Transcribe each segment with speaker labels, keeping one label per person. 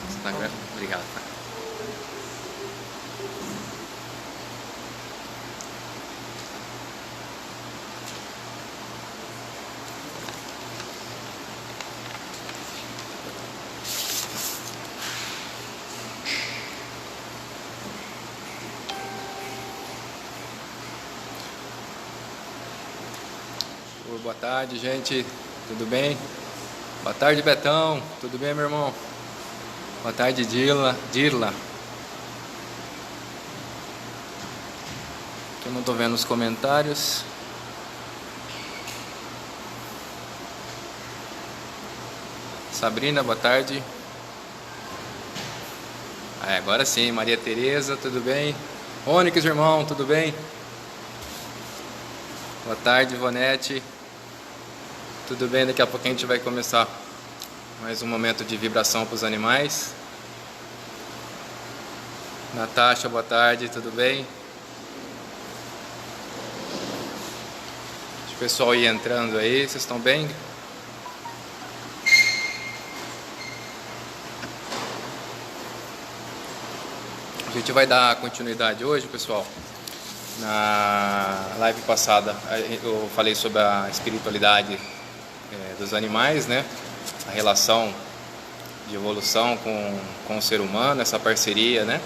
Speaker 1: Instagram. Obrigado. Boa tarde, gente. Tudo bem? Boa tarde, Betão. Tudo bem, meu irmão? Boa tarde, Dirla. Aqui eu não tô vendo os comentários. Sabrina, boa tarde. Agora sim, Maria Tereza, tudo bem? Ônix, irmão, tudo bem? Boa tarde, Ivonete. Tudo bem? Daqui a pouquinho a gente vai começar mais um momento de vibração para os animais. Natasha, boa tarde, tudo bem? Deixa o pessoal ir entrando aí, vocês estão bem? A gente vai dar continuidade hoje, pessoal. Na live passada eu falei sobre a espiritualidade dos animais, né? A relação de evolução com o ser humano, essa parceria, né?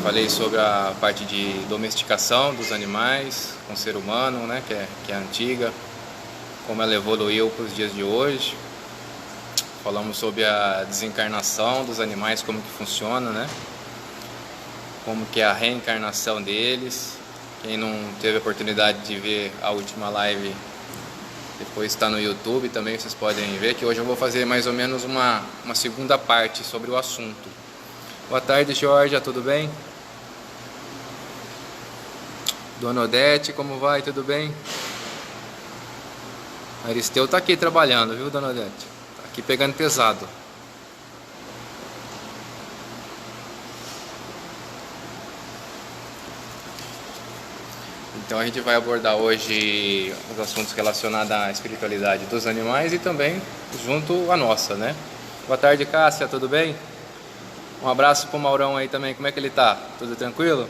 Speaker 1: Falei sobre a parte de domesticação dos animais com o ser humano, né? Que é antiga, como ela evoluiu para os dias de hoje. Falamos sobre a desencarnação dos animais, como que funciona, né? Como que é a reencarnação deles. Quem não teve a oportunidade de ver a última live, depois está no YouTube também, vocês podem ver, que hoje eu vou fazer mais ou menos uma segunda parte sobre o assunto. Boa tarde, Georgia, tudo bem? Dona Odete, como vai? Tudo bem? Aristeu está aqui trabalhando, viu, Dona Odete? Está aqui pegando pesado. Então a gente vai abordar hoje os assuntos relacionados à espiritualidade dos animais e também junto à nossa, né? Boa tarde, Cássia, tudo bem? Um abraço pro Maurão aí também, como é que ele tá? Tudo tranquilo?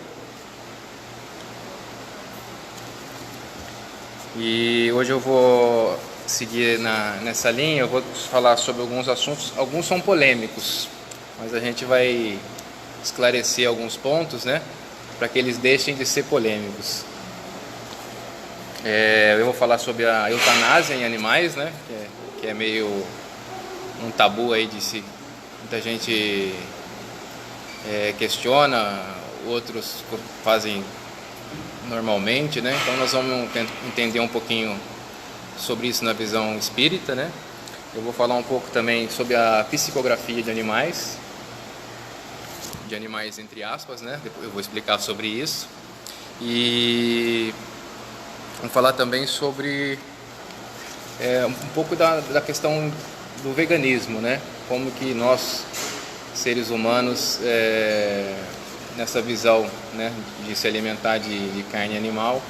Speaker 1: E hoje eu vou seguir nessa linha, eu vou falar sobre alguns assuntos, alguns são polêmicos, mas a gente vai esclarecer alguns pontos, né? Para que eles deixem de ser polêmicos. Eu vou falar sobre a eutanásia em animais, né? Que é meio um tabu aí muita gente questiona, outros fazem normalmente, né? Então nós vamos entender um pouquinho sobre isso na visão espírita, né? Eu vou falar um pouco também sobre a psicografia de animais entre aspas, né? Depois eu vou explicar sobre isso. E vamos falar também sobre um pouco da questão do veganismo, né? Como que nós, seres humanos, nessa visão, né, de se alimentar de carne animal,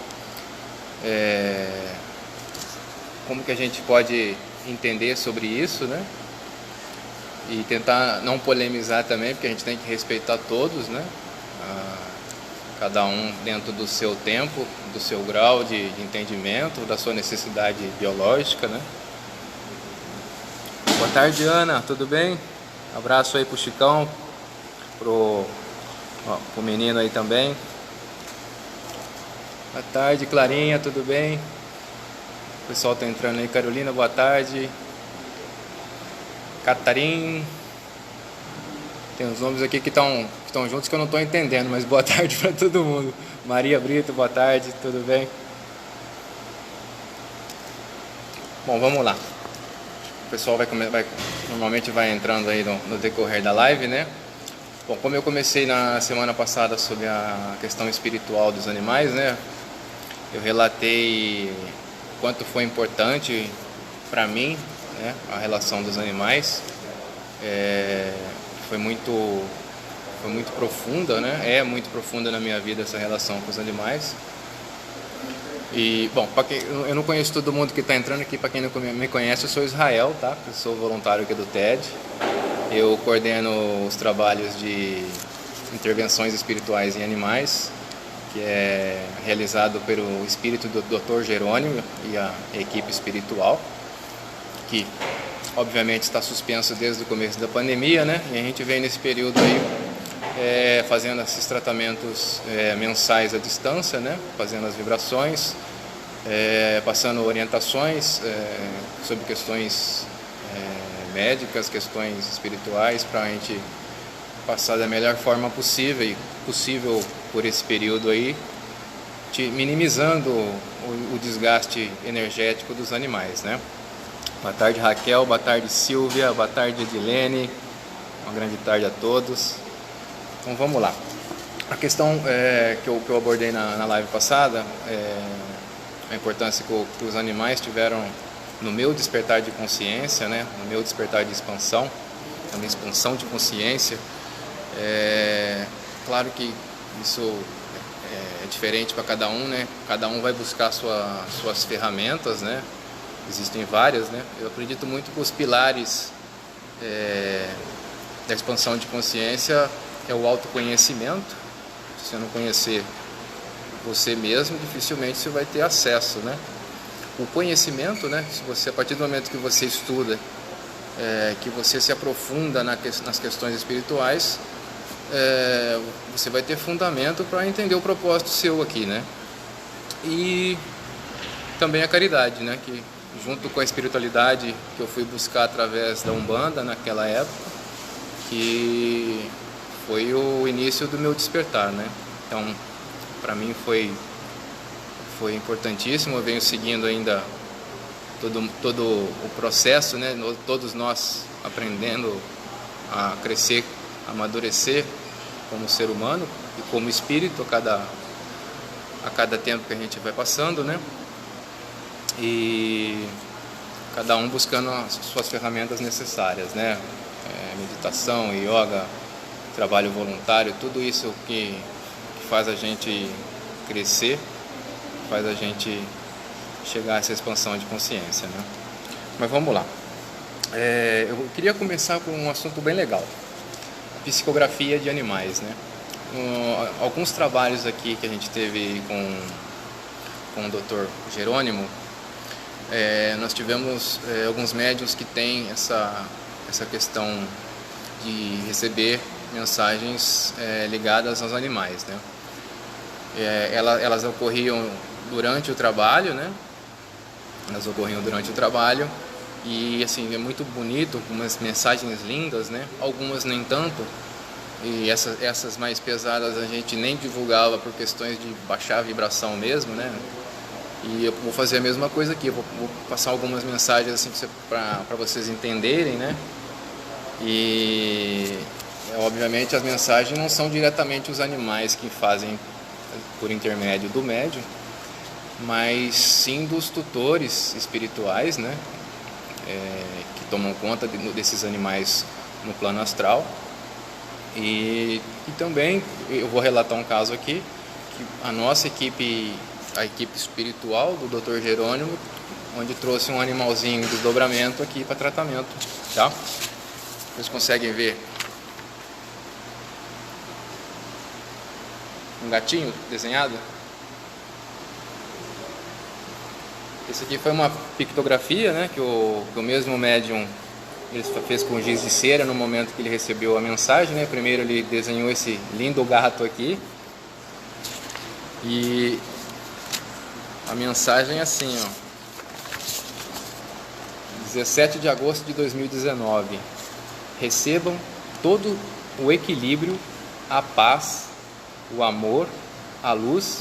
Speaker 1: como que a gente pode entender sobre isso, né? E tentar não polemizar também, porque a gente tem que respeitar todos, né? Cada um dentro do seu tempo, do seu grau de entendimento, da sua necessidade biológica, né? Boa tarde, Ana, tudo bem? Abraço aí pro Chicão, pro menino aí também. Boa tarde, Clarinha, tudo bem? O pessoal tá entrando aí. Carolina, boa tarde. Catarim. Tem uns nomes aqui que estão juntos que eu não estou entendendo, mas boa tarde para todo mundo. Maria Brito, boa tarde, tudo bem? Bom, vamos lá. O pessoal normalmente vai entrando aí no decorrer da live, né? Bom, como eu comecei na semana passada sobre a questão espiritual dos animais, né? Eu relatei quanto foi importante para mim, né, a relação dos animais. Foi muito profunda, né? É muito profunda na minha vida essa relação com os animais. E, bom, eu não conheço todo mundo que está entrando aqui, para quem não me conhece, eu sou Israel, tá? Eu sou voluntário aqui do TED. Eu coordeno os trabalhos de intervenções espirituais em animais, que é realizado pelo espírito do Dr. Jerônimo e a equipe espiritual, que obviamente está suspenso desde o começo da pandemia, né? E a gente vem nesse período aí fazendo esses tratamentos mensais à distância, né? Fazendo as vibrações, passando orientações sobre questões médicas, questões espirituais, para a gente passar da melhor forma possível por esse período aí, minimizando o desgaste energético dos animais, né? Boa tarde, Raquel, boa tarde, Silvia, boa tarde, Edilene, uma grande tarde a todos. Então vamos lá. A questão que eu abordei na live passada, a importância que os animais tiveram no meu despertar de consciência, né? No meu despertar de expansão, na minha expansão de consciência. Claro que isso é diferente para cada um, né? Cada um vai buscar suas ferramentas, né? Existem várias, né? Eu acredito muito que os pilares da expansão de consciência é o autoconhecimento. Se você não conhecer você mesmo, dificilmente você vai ter acesso, né? O conhecimento, né? Se você, a partir do momento que você estuda, que você se aprofunda nas questões espirituais, você vai ter fundamento para entender o propósito seu aqui, né? E também a caridade, né? Que junto com a espiritualidade que eu fui buscar através da Umbanda naquela época, que foi o início do meu despertar, né? Então, para mim foi importantíssimo. Eu venho seguindo ainda todo o processo, né? Todos nós aprendendo a crescer, a amadurecer como ser humano e como espírito a cada tempo que a gente vai passando, né? E cada um buscando as suas ferramentas necessárias, né? Meditação, yoga, trabalho voluntário, tudo isso que faz a gente crescer, faz a gente chegar a essa expansão de consciência, né? Mas vamos lá. Eu queria começar com um assunto bem legal: psicografia de animais, né? Alguns trabalhos aqui que a gente teve com o Dr. Jerônimo, nós tivemos alguns médiuns que têm essa questão de receber mensagens ligadas aos animais, né? Elas ocorriam durante o trabalho, né? Elas ocorriam durante o trabalho e assim é muito bonito, umas mensagens lindas, né? Algumas nem tanto, e essas mais pesadas a gente nem divulgava por questões de baixar a vibração mesmo, né? E eu vou fazer a mesma coisa aqui, eu vou passar algumas mensagens assim para vocês entenderem, né? E obviamente as mensagens não são diretamente os animais que fazem por intermédio do médium, mas sim dos tutores espirituais, né? Que tomam conta desses animais no plano astral. E também eu vou relatar um caso aqui, que a nossa equipe, a equipe espiritual do Dr. Jerônimo, onde trouxe um animalzinho em desdobramento aqui para tratamento, tá? Vocês conseguem ver um gatinho desenhado? Esse aqui foi uma pictografia, né, que o mesmo médium ele fez com giz de cera no momento que ele recebeu a mensagem, né? Primeiro ele desenhou esse lindo gato aqui e a mensagem é assim, ó: 17 de agosto de 2019, recebam todo o equilíbrio, a paz, o amor, a luz,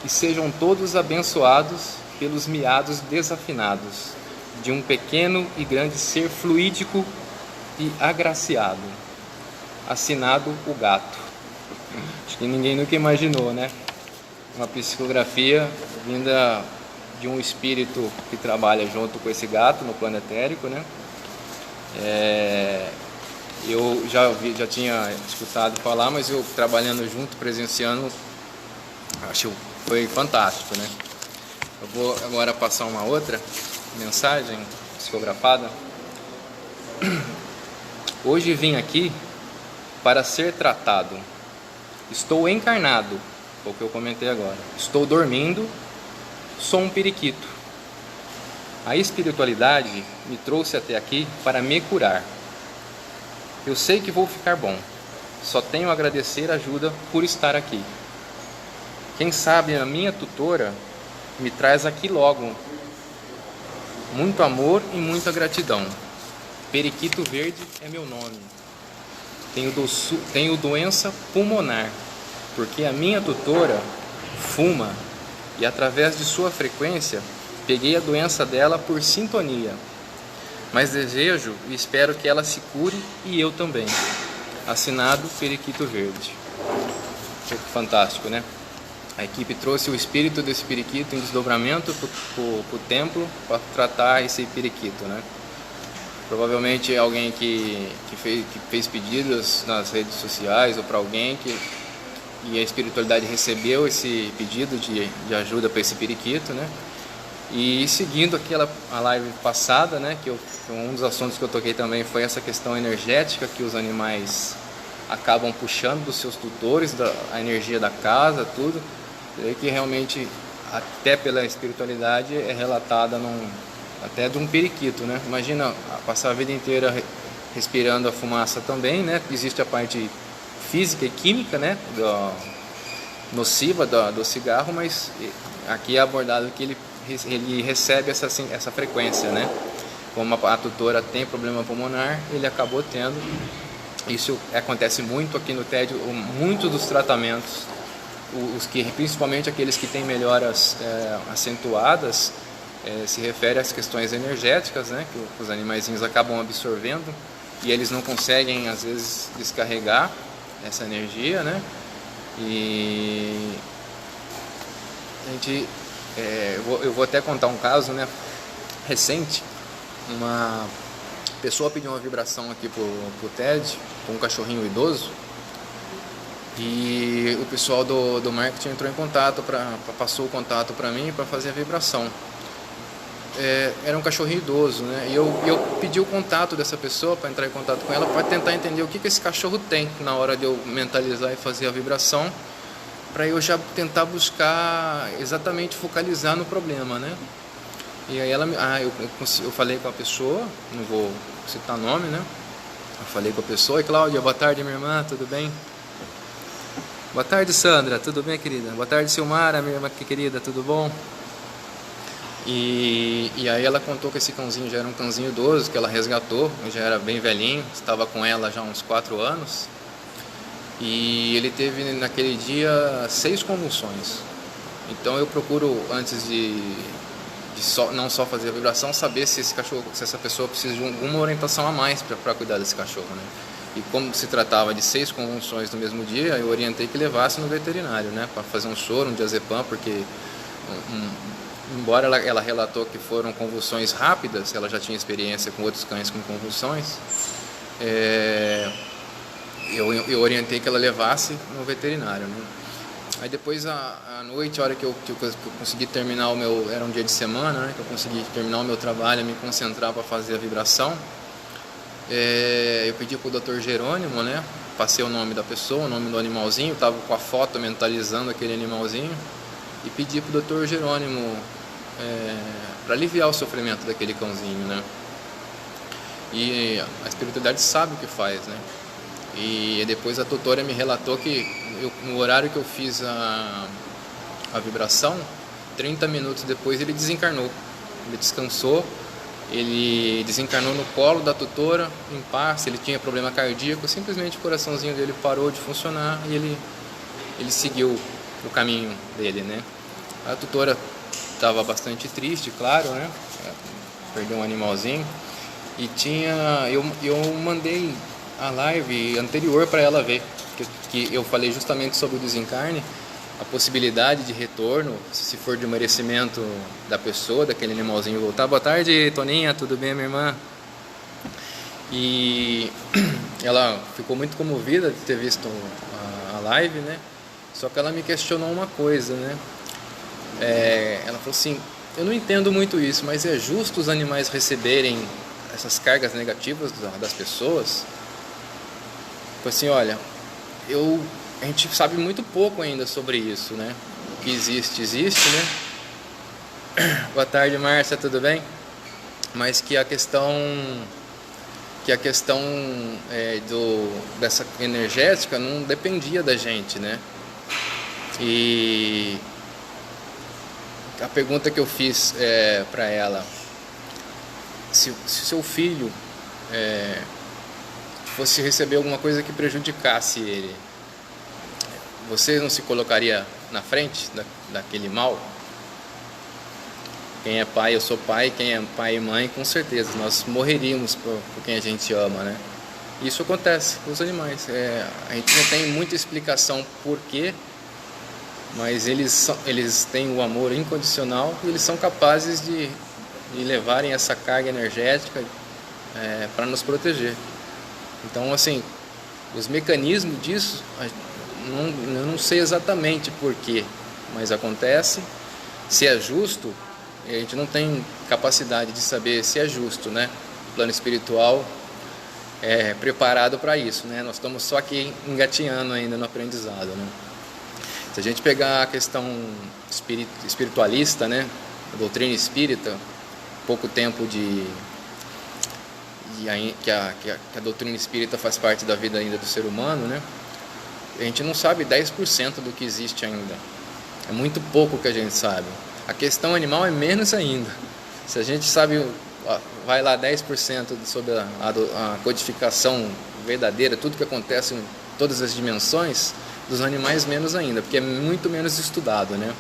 Speaker 1: e sejam todos abençoados pelos miados desafinados de um pequeno e grande ser fluídico e agraciado. Assinado o gato. Acho que ninguém nunca imaginou, né? Uma psicografia vinda de um espírito que trabalha junto com esse gato no plano etérico, né? Eu já tinha escutado falar, mas eu trabalhando junto, presenciando, acho que foi fantástico, né? Eu vou agora passar uma outra mensagem psicografada. Hoje vim aqui para ser tratado. Estou encarnado, foi o que eu comentei agora. Estou dormindo, sou um periquito. A espiritualidade me trouxe até aqui para me curar. Eu sei que vou ficar bom. Só tenho a agradecer a ajuda por estar aqui. Quem sabe a minha tutora me traz aqui logo. Muito amor e muita gratidão. Periquito Verde é meu nome. Tenho doença pulmonar, porque a minha tutora fuma e através de sua frequência peguei a doença dela por sintonia. Mas desejo e espero que ela se cure e eu também. Assinado Periquito Verde. Fantástico, né? A equipe trouxe o espírito desse periquito em desdobramento para o templo para tratar esse periquito, né? Provavelmente alguém que fez pedidos nas redes sociais ou para alguém e a espiritualidade recebeu esse pedido de ajuda para esse periquito, né? E seguindo a live passada, né, um dos assuntos que eu toquei também foi essa questão energética que os animais acabam puxando dos seus tutores, a energia da casa, tudo, que realmente até pela espiritualidade é relatada até de um periquito, né? Imagina passar a vida inteira respirando a fumaça também, né? Existe a parte física e química, né, nociva do cigarro, mas aqui é abordado que ele recebe essa frequência, né? Como a tutora tem problema pulmonar, ele acabou tendo. Isso acontece muito aqui no TED, muitos dos tratamentos, principalmente aqueles que têm melhoras acentuadas, se refere às questões energéticas, né? Que os animaizinhos acabam absorvendo e eles não conseguem, às vezes, descarregar essa energia, né? E eu vou até contar um caso, né, recente. Uma pessoa pediu uma vibração aqui pro TED, com um cachorrinho idoso, e o pessoal do marketing entrou em contato, passou o contato para mim para fazer a vibração. Era um cachorrinho idoso, né? E eu pedi o contato dessa pessoa para entrar em contato com ela para tentar entender o que esse cachorro tem na hora de eu mentalizar e fazer a vibração, para eu já tentar buscar exatamente focalizar no problema, né? E aí eu falei com a pessoa, não vou citar nome, né? Eu falei com a pessoa: "E Cláudia, boa tarde, minha irmã, tudo bem?" "Boa tarde, Sandra, tudo bem, querida?" "Boa tarde, Silmara, minha irmã querida, tudo bom?" E aí ela contou que esse cãozinho já era um cãozinho idoso, que ela resgatou, já era bem velhinho, estava com ela já há uns 4 anos. E ele teve naquele dia 6 convulsões. Então eu procuro, antes não só fazer a vibração, saber se essa pessoa precisa de alguma orientação a mais para cuidar desse cachorro, né? E como se tratava de 6 convulsões no mesmo dia, eu orientei que levasse no veterinário, né? Para fazer um soro, um diazepam, porque embora ela relatou que foram convulsões rápidas, ela já tinha experiência com outros cães com convulsões, eu orientei que ela levasse no veterinário, né? Aí depois à noite, a hora que eu consegui terminar era um dia de semana, né, que eu consegui terminar o meu trabalho, me concentrar para fazer a vibração, eu pedi para o Dr. Jerônimo, né, passei o nome da pessoa, o nome do animalzinho, estava com a foto mentalizando aquele animalzinho, e pedi para o Dr. Jerônimo para aliviar o sofrimento daquele cãozinho, né? E a espiritualidade sabe o que faz, né? E depois a tutora me relatou que no horário que eu fiz a vibração, 30 minutos depois ele desencarnou. Ele descansou, ele desencarnou no colo da tutora, em paz. Ele tinha problema cardíaco, simplesmente o coraçãozinho dele parou de funcionar e ele seguiu o caminho dele, né? A tutora estava bastante triste, claro, né? Perdeu um animalzinho. E eu mandei a live anterior para ela ver, que eu falei justamente sobre o desencarne, a possibilidade de retorno, se for de merecimento da pessoa, daquele animalzinho voltar. Boa tarde, Toninha, tudo bem, minha irmã? E ela ficou muito comovida de ter visto a live, né? Só que ela me questionou uma coisa, né? ela falou assim, eu não entendo muito isso, mas é justo os animais receberem essas cargas negativas das pessoas? Falei assim, olha, a gente sabe muito pouco ainda sobre isso, né? O que existe, né? Boa tarde, Márcia, tudo bem? Mas que a questão dessa energética não dependia da gente, né? E a pergunta que eu fiz para ela, se seu filho fosse receber alguma coisa que prejudicasse ele, você não se colocaria na frente daquele mal? Quem é pai, eu sou pai, quem é pai e mãe, com certeza, nós morreríamos por quem a gente ama, né? Isso acontece com os animais. A gente não tem muita explicação por quê, mas eles têm o amor incondicional e eles são capazes de levarem essa carga energética para nos proteger. Então, assim, os mecanismos disso, eu não sei exatamente por quê, mas acontece. Se é justo, a gente não tem capacidade de saber se é justo, né? O plano espiritual é preparado para isso, né? Nós estamos só aqui engatinhando ainda no aprendizado, né? Se a gente pegar a questão espiritualista, né? A doutrina espírita, pouco tempo que a doutrina espírita faz parte da vida ainda do ser humano, né? A gente não sabe 10% do que existe ainda. É muito pouco que a gente sabe. A questão animal é menos ainda. Se a gente sabe, vai lá 10% sobre a codificação verdadeira, tudo que acontece em todas as dimensões, dos animais menos ainda, porque é muito menos estudado, né?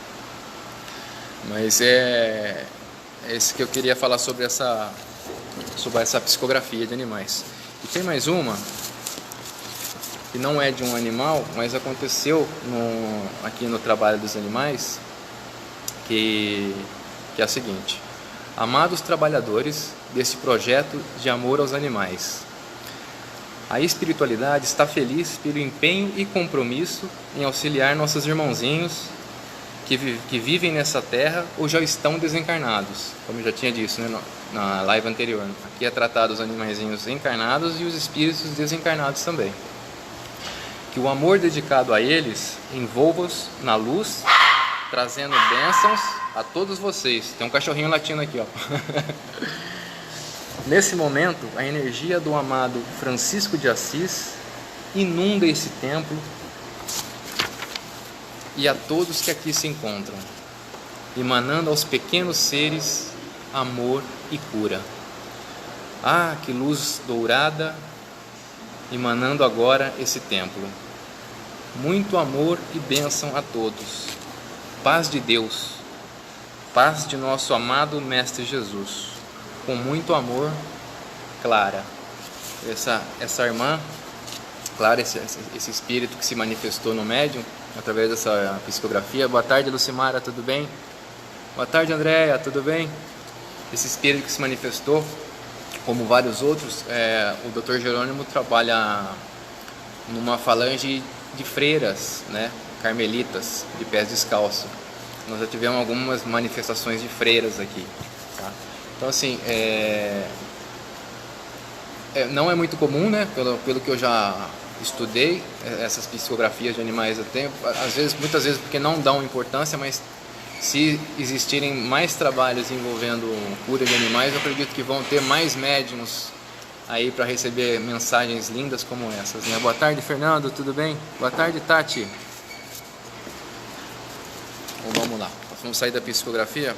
Speaker 1: Mas é esse que eu queria falar sobre essa psicografia de animais. E tem mais uma, que não é de um animal, mas aconteceu aqui no trabalho dos animais, que é a seguinte: amados trabalhadores desse projeto de amor aos animais, a espiritualidade está feliz pelo empenho e compromisso em auxiliar nossos irmãozinhos que vivem nessa terra ou já estão desencarnados, como eu já tinha dito, né, na live anterior. Aqui é tratado os animaizinhos encarnados e os espíritos desencarnados também. Que o amor dedicado a eles envolva-os na luz, trazendo bênçãos a todos vocês. Tem um cachorrinho latindo aqui, ó. Nesse momento, a energia do amado Francisco de Assis inunda esse templo e a todos que aqui se encontram, emanando aos pequenos seres amor e cura. Ah, que luz dourada emanando agora esse templo. Muito amor e bênção a todos. Paz de Deus, paz de nosso amado Mestre Jesus. Com muito amor, Clara. Essa irmã, Clara, esse espírito que se manifestou no médium, através dessa psicografia. Boa tarde, Lucimara, tudo bem? Boa tarde, Andréia, tudo bem? Esse espírito que se manifestou, como vários outros, o Dr. Jerônimo trabalha numa falange de freiras, né, carmelitas, de pés descalços. Nós já tivemos algumas manifestações de freiras aqui, tá? Então, assim, não é muito comum, né, pelo que eu já estudei, essas psicografias de animais. Muitas vezes porque não dão importância, mas se existirem mais trabalhos envolvendo cura de animais, eu acredito que vão ter mais médiums aí para receber mensagens lindas como essas, né? Boa tarde, Fernando, tudo bem? Boa tarde, Tati. Então, vamos lá, vamos sair da psicografia.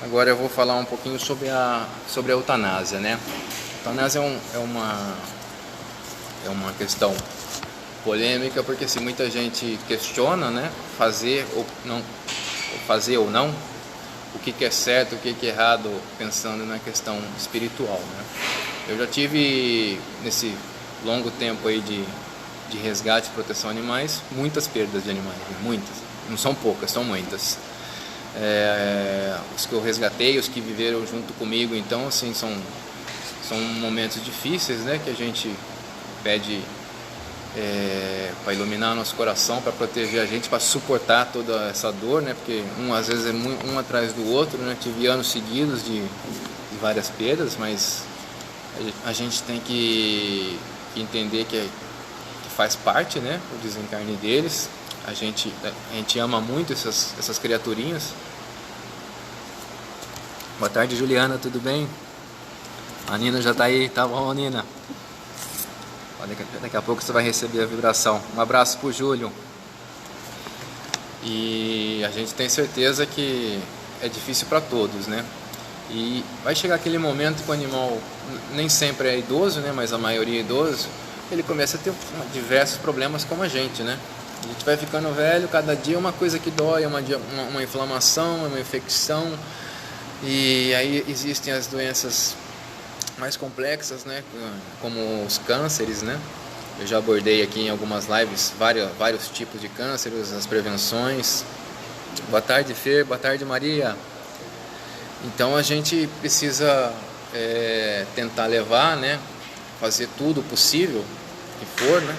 Speaker 1: Agora eu vou falar um pouquinho sobre a eutanásia, né? A eutanásia é uma questão polêmica, porque se muita gente questiona, né, fazer ou não, o que é certo, o que é errado, pensando na questão espiritual, né? Eu já tive, nesse longo tempo aí de resgate e proteção a animais, muitas perdas de animais, né? Muitas, não são poucas, são muitas. Os que eu resgatei, os que viveram junto comigo, então, assim, são momentos difíceis, né, que a gente pede para iluminar nosso coração, para proteger a gente, para suportar toda essa dor, né? Porque às vezes é um atrás do outro, né? Tive anos seguidos de várias perdas, mas a gente tem que entender que faz parte, né? O desencarne deles. A gente ama muito essas criaturinhas. Boa tarde, Juliana, tudo bem? A Nina já tá aí, tá bom, Nina? Daqui a pouco você vai receber a vibração. Um abraço pro Júlio. E a gente tem certeza que é difícil para todos, né? E vai chegar aquele momento que o animal nem sempre é idoso, né? Mas a maioria é idoso. Ele começa a ter diversos problemas como a gente, né? A gente vai ficando velho, cada dia uma coisa que dói, uma inflamação, uma infecção. E aí existem as doenças mais complexas, né? Como os cânceres, né? Eu já abordei aqui em algumas lives vários tipos de cânceres, as prevenções. Boa tarde, Fer. Boa tarde, Maria. Então a gente precisa tentar levar, né? Fazer tudo o possível que for, né?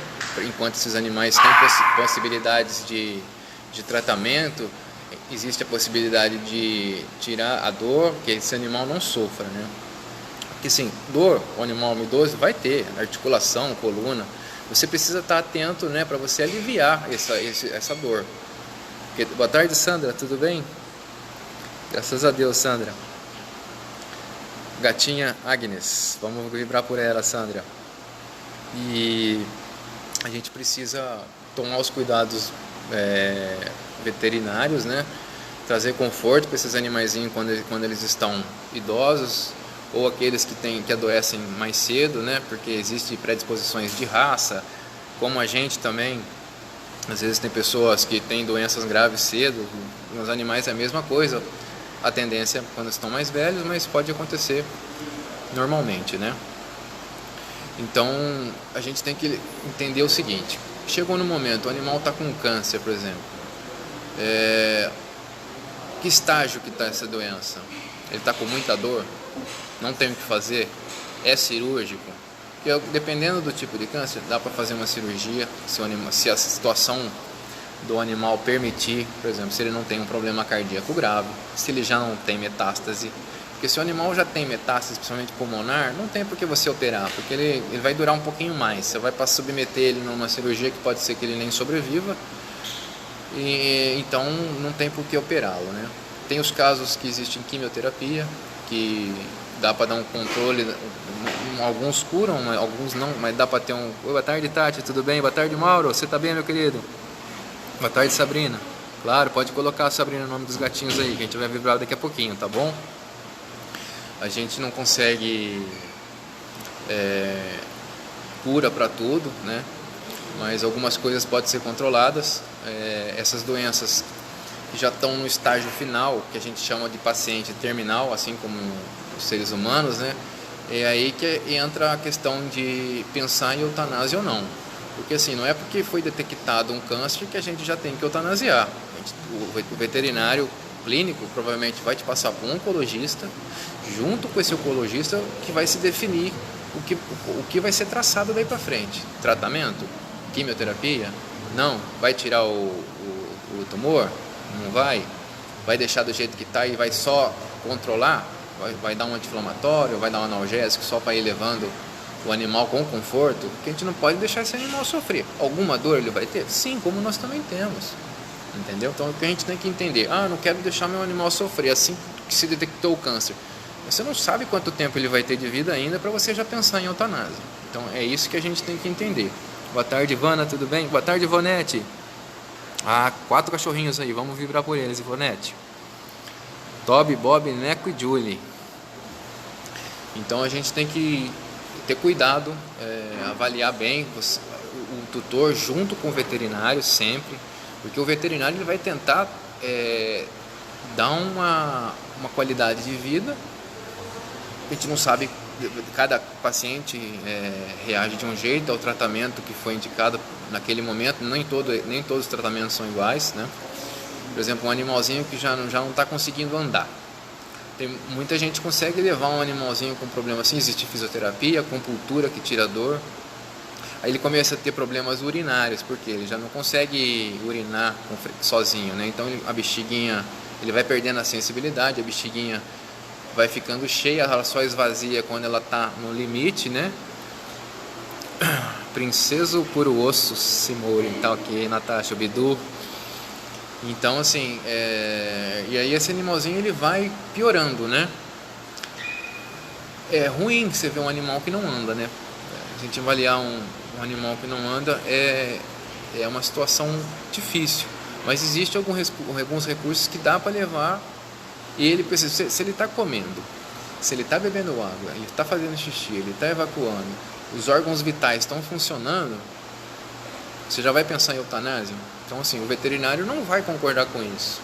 Speaker 1: Enquanto esses animais têm possibilidades de tratamento, existe a possibilidade de tirar a dor, que esse animal não sofra, né? Porque sim, dor, o animal idoso vai ter, articulação, coluna. Você precisa estar atento, né, para você aliviar essa dor. Porque, boa tarde, Sandra, tudo bem? Graças a Deus, Sandra. Gatinha Agnes, vamos vibrar por ela, Sandra. E a gente precisa tomar os cuidados veterinários, né? Trazer conforto para esses animaizinhos quando eles estão idosos, ou aqueles que adoecem mais cedo, né? Porque existem predisposições de raça, como a gente também. Às vezes tem pessoas que têm doenças graves cedo, nos animais é a mesma coisa. A tendência é quando estão mais velhos, mas pode acontecer normalmente, né? Então a gente tem que entender o seguinte: chegou no momento, o animal está com câncer, por exemplo, que estágio que está essa doença? Ele está com muita dor? Não tem o que fazer? É cirúrgico? Porque, dependendo do tipo de câncer, dá para fazer uma cirurgia se a situação do animal permitir. Por exemplo, se ele não tem um problema cardíaco grave, se ele já não tem metástase. Porque se o animal já tem metástase, principalmente pulmonar, não tem por que você operar, porque ele vai durar um pouquinho mais. Você vai submeter ele numa cirurgia que pode ser que ele nem sobreviva, e então não tem por que operá-lo, né? Tem os casos que existem quimioterapia, que dá para dar um controle, alguns curam, alguns não, mas dá para ter um... Oi, boa tarde, Tati, tudo bem? Boa tarde, Mauro, você tá bem, meu querido? Boa tarde, Sabrina. Claro, pode colocar a Sabrina no nome dos gatinhos aí, que a gente vai vibrar daqui a pouquinho, tá bom? A gente não consegue cura para tudo, né? Mas algumas coisas podem ser controladas. Essas doenças que já estão no estágio final, que a gente chama de paciente terminal, assim como os seres humanos, né? É aí que entra a questão de pensar em eutanásia ou não. Porque assim, não é porque foi detectado um câncer que a gente já tem que eutanasiar. O veterinário clínico provavelmente vai te passar para um oncologista, junto com esse oncologista que vai se definir o que vai ser traçado daí para frente. Tratamento? Quimioterapia? Não. Vai tirar o tumor? Não vai. Vai deixar do jeito que está e vai só controlar? Vai dar um anti-inflamatório? Vai dar um analgésico só para ir levando o animal com conforto? Porque a gente não pode deixar esse animal sofrer. Alguma dor ele vai ter? Sim, como nós também temos. Entendeu? Então o que a gente tem que entender: não quero deixar meu animal sofrer assim que se detectou o câncer. Você não sabe quanto tempo ele vai ter de vida ainda para você já pensar em eutanásia. Então é isso que a gente tem que entender. Boa tarde, Ivana, tudo bem? Boa tarde, Ivonete. 4 cachorrinhos aí, vamos vibrar por eles, Ivonete. Toby, Bob, Neco e Julie. Então a gente tem que ter cuidado, avaliar bem o tutor junto com o veterinário sempre. Porque o veterinário ele vai tentar dar uma qualidade de vida. A gente não sabe, cada paciente reage de um jeito ao tratamento que foi indicado naquele momento. Nem todos os tratamentos são iguais, né? Por exemplo, um animalzinho que já não está conseguindo andar. Muita gente consegue levar um animalzinho com problema assim. Existe fisioterapia, acupuntura que tira dor. Aí ele começa a ter problemas urinários, porque ele já não consegue urinar sozinho, né? Então a bexiguinha, ele vai perdendo a sensibilidade, a bexiguinha vai ficando cheia, ela só esvazia quando ela está no limite, né? Princeso puro osso, Simori, então aqui, Natasha, Bidu. Então assim, e aí esse animalzinho ele vai piorando, né? É ruim você ver um animal que não anda, né? A gente avaliar um animal que não anda é uma situação difícil, mas existe alguns recursos que dá para levar ele, se ele está comendo, se ele está bebendo água, ele está fazendo xixi, ele está evacuando, os órgãos vitais estão funcionando, você já vai pensar em eutanásia? Então assim, o veterinário não vai concordar com isso.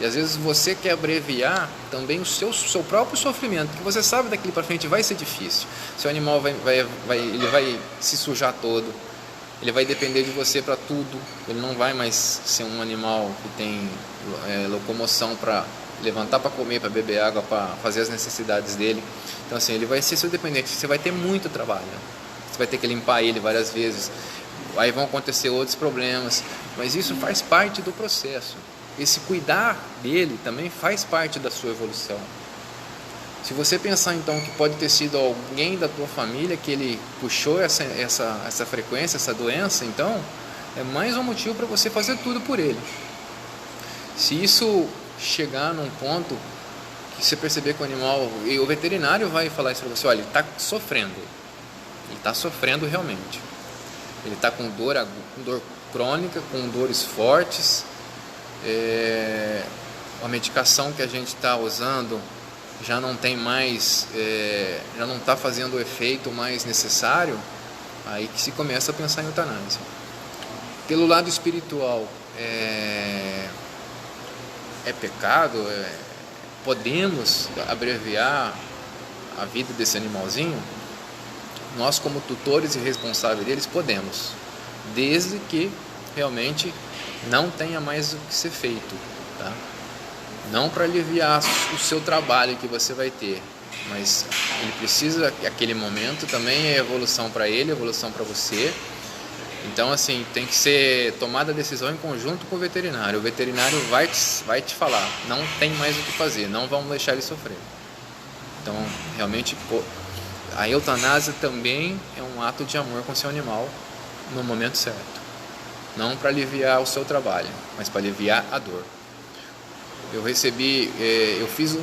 Speaker 1: E às vezes você quer abreviar também o seu próprio sofrimento, porque você sabe daqui para frente vai ser difícil. Seu animal ele vai se sujar todo, ele vai depender de você para tudo, ele não vai mais ser um animal que tem locomoção para levantar para comer, para beber água, para fazer as necessidades dele. Então assim, ele vai ser seu dependente, você vai ter muito trabalho, você vai ter que limpar ele várias vezes, aí vão acontecer outros problemas, mas isso faz parte do processo. Esse cuidar dele também faz parte da sua evolução. Se você pensar então que pode ter sido alguém da tua família que ele puxou essa frequência, essa doença, então é mais um motivo para você fazer tudo por ele. Se isso chegar num ponto que você perceber que o animal, e o veterinário vai falar isso para você, olha, ele está sofrendo realmente, ele está com dor crônica, com dores fortes, a medicação que a gente está usando já não tem mais, já não está fazendo o efeito mais necessário, aí que se começa a pensar em eutanásia. Pelo lado espiritual, é pecado, podemos abreviar a vida desse animalzinho? Nós, como tutores e responsáveis deles, podemos, desde que realmente não tenha mais o que ser feito, tá? Não para aliviar o seu trabalho que você vai ter, mas ele precisa, aquele momento também é evolução para ele, evolução para você. Então assim, tem que ser tomada a decisão em conjunto com o veterinário. O veterinário vai te falar, não tem mais o que fazer, não vamos deixar ele sofrer. Então realmente a eutanásia também é um ato de amor com seu animal no momento certo. Não para aliviar o seu trabalho, mas para aliviar a dor. Eu fiz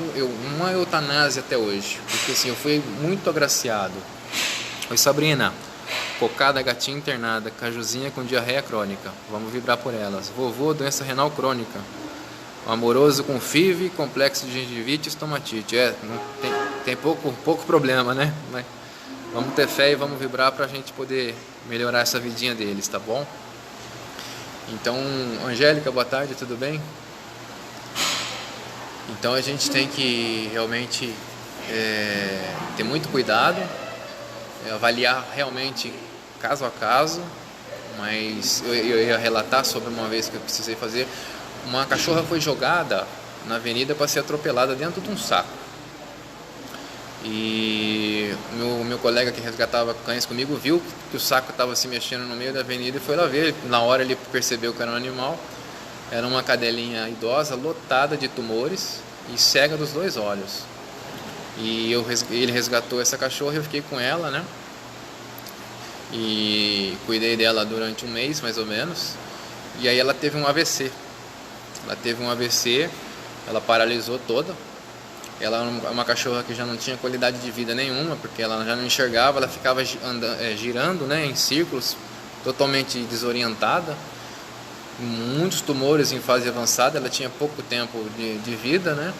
Speaker 1: uma eutanásia até hoje, porque assim, eu fui muito agraciado. Oi Sabrina, cocada, gatinha internada, cajuzinha com diarreia crônica, vamos vibrar por elas. Vovô, doença renal crônica, amoroso com FIV, complexo de gengivite e estomatite. Tem pouco problema, né? Mas vamos ter fé e vamos vibrar para a gente poder melhorar essa vidinha deles, tá bom? Então, Angélica, boa tarde, tudo bem? Então a gente tem que realmente ter muito cuidado, avaliar realmente caso a caso, mas eu ia relatar sobre uma vez que eu precisei fazer. Uma cachorra foi jogada na avenida para ser atropelada dentro de um saco. E meu colega que resgatava cães comigo viu que o saco estava se mexendo no meio da avenida e foi lá ver. Na hora ele percebeu que era um animal. Era uma cadelinha idosa, lotada de tumores e cega dos 2 olhos. E ele resgatou essa cachorra e eu fiquei com ela, né? E cuidei dela durante 1 mês, mais ou menos. E aí ela teve um AVC. Ela paralisou toda. Ela é uma cachorra que já não tinha qualidade de vida nenhuma, porque ela já não enxergava, ela ficava girando, né, em círculos, totalmente desorientada. Muitos tumores em fase avançada, ela tinha pouco tempo de vida, né?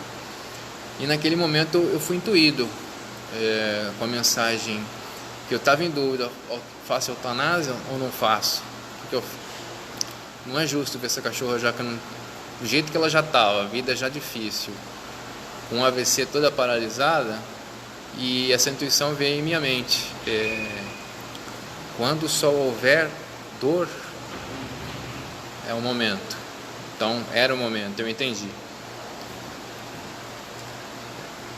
Speaker 1: E naquele momento eu fui intuído com a mensagem que eu estava em dúvida, faço eutanásia ou não faço? Porque não é justo ver essa cachorra já que do jeito que ela já estava, a vida já difícil, com um AVC toda paralisada, e essa intuição veio em minha mente. Quando só houver dor, é o momento. Então era o momento, eu entendi.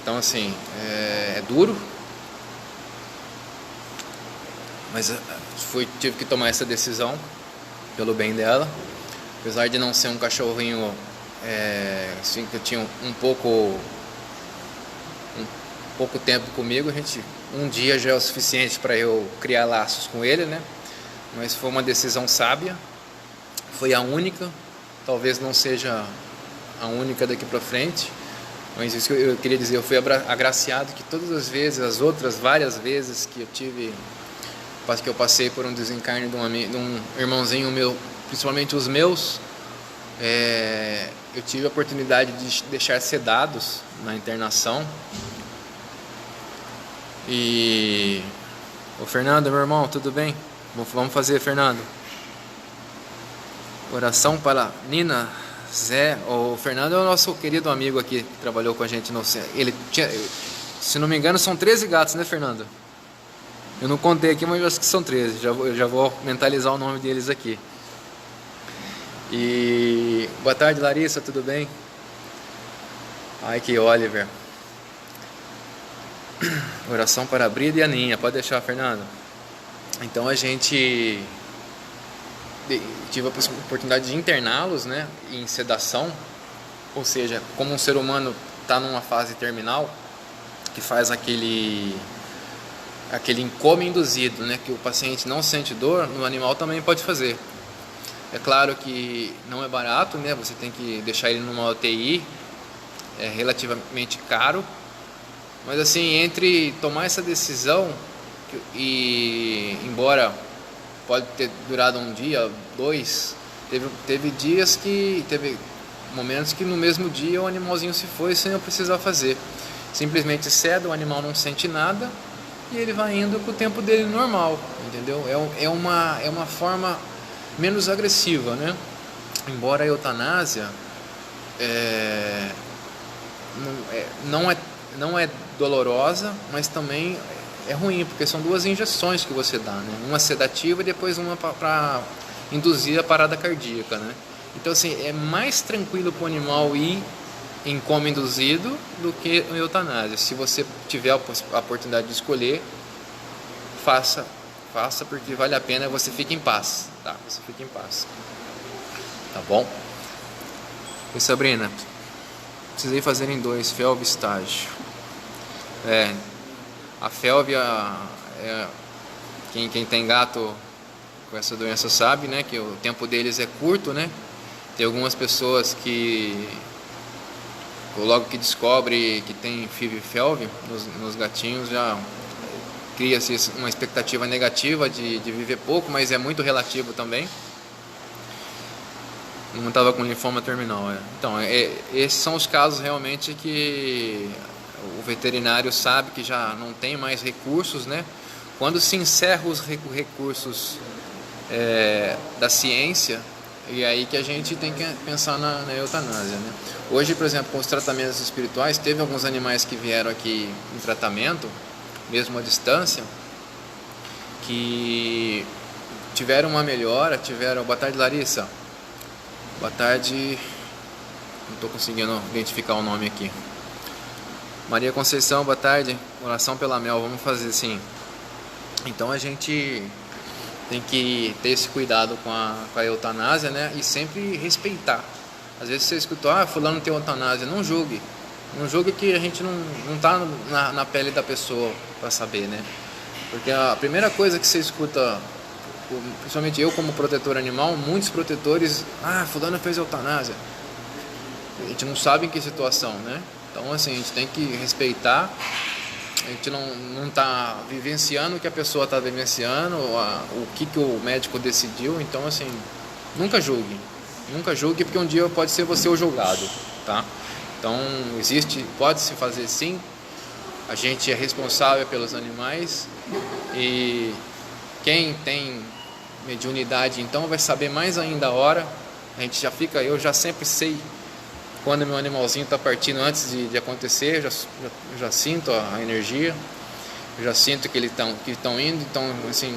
Speaker 1: Então assim, é duro, Mas tive que tomar essa decisão pelo bem dela. Apesar de não ser um cachorrinho assim, que eu tinha um pouco tempo comigo, um dia já é o suficiente para eu criar laços com ele, né? Mas foi uma decisão sábia, foi a única, talvez não seja a única daqui para frente, mas isso que eu queria dizer, eu fui agraciado que todas as vezes, as outras várias vezes que eu passei por um desencarne de um irmãozinho meu, principalmente os meus, eu tive a oportunidade de deixar sedados na internação. E o Fernando, meu irmão, tudo bem? Vamos fazer, Fernando. Oração para Nina, Zé. O Fernando é o nosso querido amigo aqui que trabalhou com a gente no centro. Ele tinha, se não me engano, são 13 gatos, né, Fernando? Eu não contei aqui, mas eu acho que são 13. Já vou mentalizar o nome deles aqui. E boa tarde, Larissa, tudo bem? Ai, que Oliver. Oração para a Brida e a Aninha, pode deixar, Fernando. Então a gente tive a oportunidade de interná-los, né, em sedação, ou seja, como um ser humano está numa fase terminal, que faz aquele encome induzido, né, que o paciente não sente dor, no animal também pode fazer. É claro que não é barato, né, você tem que deixar ele numa UTI, é relativamente caro. Mas assim, entre tomar essa decisão e embora pode ter durado um dia, 2, teve momentos que no mesmo dia o animalzinho se foi sem eu precisar fazer. Simplesmente ceda, o animal não sente nada e ele vai indo com o tempo dele normal, entendeu? É uma forma menos agressiva, né? Embora a eutanásia não é dolorosa, mas também é ruim, porque são 2 injeções que você dá, né? Uma sedativa e depois uma para induzir a parada cardíaca, né? Então assim, é mais tranquilo para o animal ir em coma induzido do que em eutanásia. Se você tiver a oportunidade de escolher, faça, porque vale a pena, você fica em paz, tá? Você fica em paz, tá bom? E Sabrina, precisei fazer em 2, felv estágio. A felv, quem tem gato com essa doença sabe, né, que o tempo deles é curto, né? Tem algumas pessoas que logo que descobre que tem FIV e felv nos gatinhos já cria-se uma expectativa negativa de viver pouco, mas é muito relativo também. Não estava com linfoma terminal. Então, esses são os casos realmente que o veterinário sabe que já não tem mais recursos, né? Quando se encerram os recursos da ciência, e aí que a gente tem que pensar na eutanásia, né? Hoje, por exemplo, com os tratamentos espirituais, teve alguns animais que vieram aqui em tratamento, mesmo à distância, que tiveram uma melhora, Boa tarde, Larissa. Boa tarde. Não estou conseguindo identificar o nome aqui. Maria Conceição, boa tarde. Oração pela Mel, vamos fazer assim. Então a gente tem que ter esse cuidado com a eutanásia, né? E sempre respeitar. Às vezes você escuta, fulano tem eutanásia, não julgue. Não julgue, que a gente não está na pele da pessoa para saber, né? Porque a primeira coisa que você escuta, principalmente eu como protetor animal, muitos protetores, fulano fez eutanásia. A gente não sabe em que situação, né? Então assim, a gente tem que respeitar. A gente não está vivenciando o que a pessoa está vivenciando, o que o médico decidiu. Então assim, nunca julgue, porque um dia pode ser você o julgado, tá? Então pode-se fazer sim. A gente é responsável pelos animais, e quem tem mediunidade então vai saber mais ainda a hora. A gente eu já sempre sei quando meu animalzinho está partindo antes de acontecer. Eu já sinto a energia, eu já sinto que estão indo. Então assim,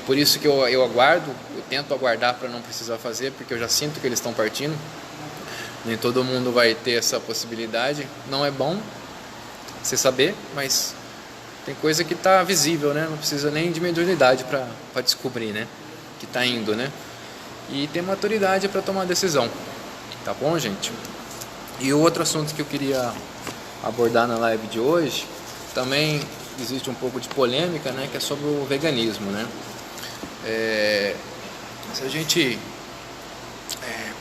Speaker 1: por isso que eu aguardo, eu tento aguardar para não precisar fazer, porque eu já sinto que eles estão partindo. Nem todo mundo vai ter essa possibilidade. Não é bom você saber, mas Tem coisa que está visível, né? Não precisa nem de mediunidade para descobrir, né? Que está indo, né? E ter maturidade para tomar decisão. Tá bom, gente? E o outro assunto que eu queria abordar na live de hoje, também existe um pouco de polêmica, né? Que é sobre o veganismo, né? Se a gente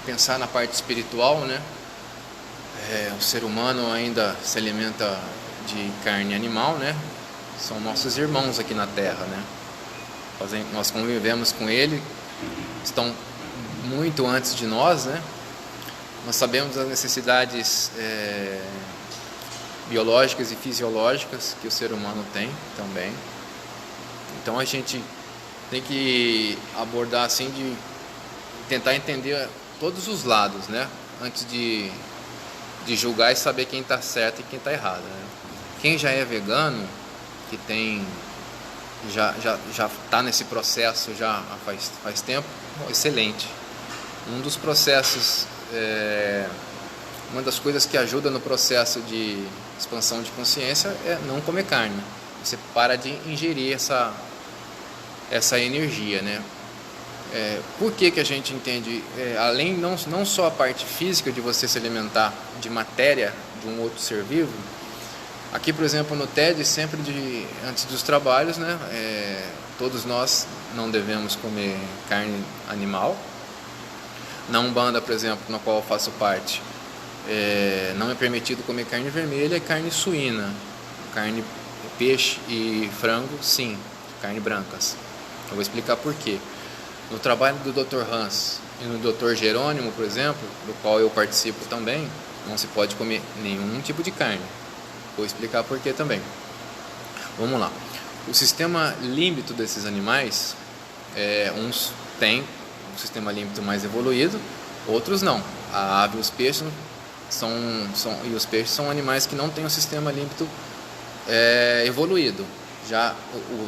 Speaker 1: pensar na parte espiritual, né? O ser humano ainda se alimenta de carne animal, né? São nossos irmãos aqui na Terra, né? Nós convivemos com ele, estão muito antes de nós, né? Nós sabemos as necessidades biológicas e fisiológicas que o ser humano tem também. Então a gente tem que abordar assim, de tentar entender todos os lados, né? Antes de julgar e saber quem está certo e quem está errado, né? Quem já é vegano, que tem já está nesse processo já faz tempo, excelente. Um dos processos, uma das coisas que ajuda no processo de expansão de consciência é não comer carne. Você para de ingerir essa energia, né? Por que a gente entende, além não só a parte física de você se alimentar de matéria de um outro ser vivo, aqui, por exemplo, no TED, sempre antes dos trabalhos, né, todos nós não devemos comer carne animal. Na Umbanda, por exemplo, na qual eu faço parte, não é permitido comer carne vermelha e carne suína. Carne, peixe e frango, sim, carne brancas. Eu vou explicar por quê. No trabalho do Dr. Hans e no Dr. Jerônimo, por exemplo, do qual eu participo também, não se pode comer nenhum tipo de carne. Vou explicar por quê também. Vamos lá. O sistema límbico desses animais, uns têm um sistema límbico mais evoluído, outros não. A ave e os peixes são animais que não têm um sistema límbico evoluído. Já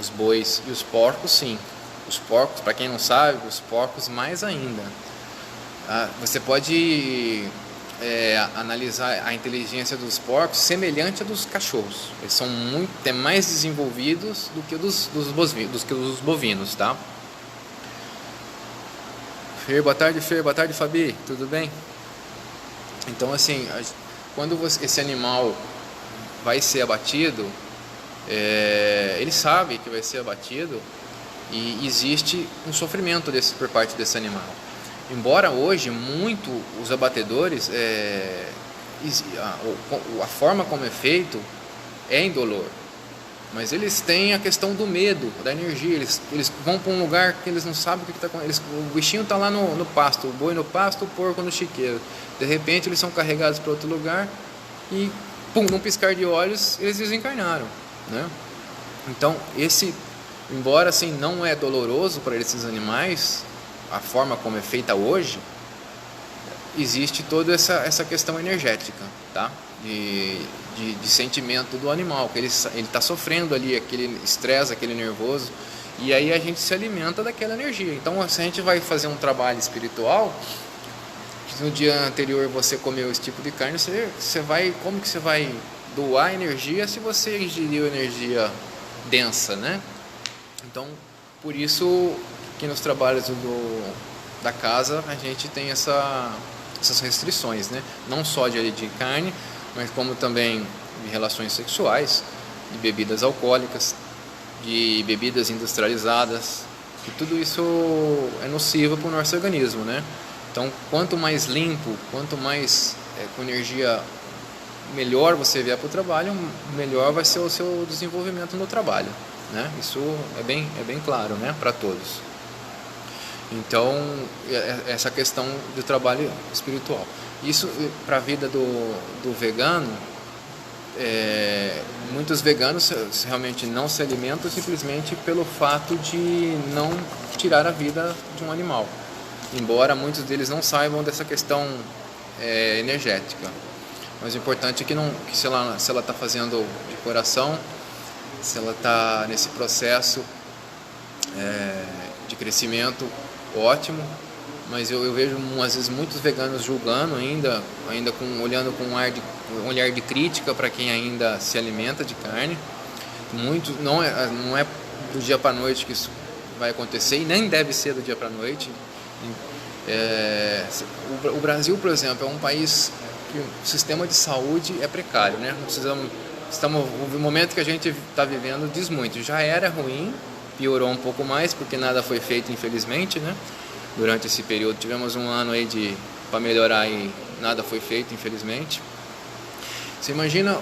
Speaker 1: os bois e os porcos, sim. Os porcos, para quem não sabe, os porcos mais ainda. Você pode analisar a inteligência dos porcos semelhante à dos cachorros. Eles são muito mais desenvolvidos do que dos bovinos, tá? Fer, boa tarde, Fabi, tudo bem? Então, assim, quando esse animal vai ser abatido, ele sabe que vai ser abatido e existe um sofrimento por parte desse animal. Embora hoje os abatedores, a forma como é feito é indolor, mas eles têm a questão do medo, da energia. Eles vão para um lugar que eles não sabem o que está acontecendo. O bichinho está lá no pasto, o boi no pasto, o porco no chiqueiro. De repente eles são carregados para outro lugar e, num piscar de olhos, eles desencarnaram, né? Então, embora assim não é doloroso para esses animais, a forma como é feita hoje, existe toda essa questão energética, tá? De sentimento do animal, que ele está sofrendo ali aquele estresse, aquele nervoso, e aí a gente se alimenta daquela energia. Então, se a gente vai fazer um trabalho espiritual, no dia anterior você comeu esse tipo de carne, como que você vai doar energia se você ingeriu energia densa, né? Então, por isso que nos trabalhos da casa a gente tem essas restrições, né? Não só de carne, mas como também de relações sexuais, de bebidas alcoólicas, de bebidas industrializadas, e tudo isso é nocivo para o nosso organismo, né? Então, quanto mais limpo, quanto mais com energia, melhor você vier para o trabalho, melhor vai ser o seu desenvolvimento no trabalho, né? Isso é bem claro, né? Para todos. Então, essa questão do trabalho espiritual. Isso para a vida do vegano, muitos veganos realmente não se alimentam simplesmente pelo fato de não tirar a vida de um animal. Embora muitos deles não saibam dessa questão energética. Mas o importante é que se ela está fazendo de coração, se ela está nesse processo de crescimento, ótimo. Mas eu vejo às vezes muitos veganos julgando ainda olhando com um olhar de crítica para quem ainda se alimenta de carne. muito, não é do dia para a noite que isso vai acontecer, e nem deve ser do dia para a noite. O Brasil, por exemplo, é um país que o sistema de saúde é precário, né? O momento que a gente está vivendo diz muito. Já era ruim, piorou um pouco mais porque nada foi feito, infelizmente, né? Durante esse período tivemos um ano aí para melhorar e nada foi feito, infelizmente. Você imagina